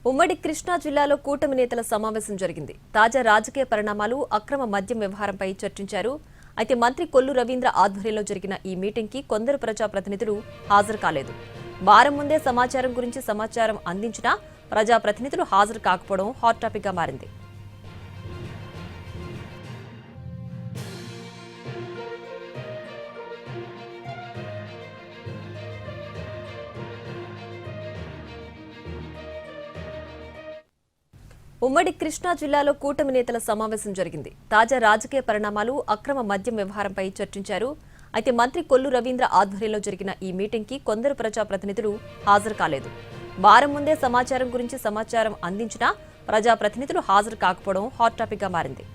ఉమ్మడి కృష్ణా జిల్లాలో కూటమి నేతల సమావేశం జరిగింది. తాజా రాజకీయ పరిణామాలు, అక్రమ మద్యం వ్యవహారంపై చర్చించారు. అయితే మంత్రి కొల్లు రవీంద్ర ఆధ్వర్యంలో జరిగిన ఈ మీటింగ్కి కొందరు ప్రజాప్రతినిధులు హాజరు కాలేదు. వారం ముందే సమాచారం గురించి సమాచారం అందించినా ప్రజాప్రతినిధులు హాజరు కాకపోవడం హాట్ టాపిక్ గా మారింది. ఉమ్మడి కృష్ణా జిల్లాలో కూటమి నేతల సమావేశం జరిగింది. తాజా రాజకీయ పరిణామాలు, అక్రమ మద్యం వ్యవహారంపై చర్చించారు. అయితే మంత్రి కొల్లు రవీంద్ర ఆధ్వర్యంలో జరిగిన ఈ మీటింగ్కి కొందరు ప్రజాప్రతినిధులు హాజరు కాలేదు. వారం ముందే సమాచారం గురించి సమాచారం అందించినా ప్రజాప్రతినిధులు హాజరు కాకపోవడం హాట్ టాపిక్ గా మారింది.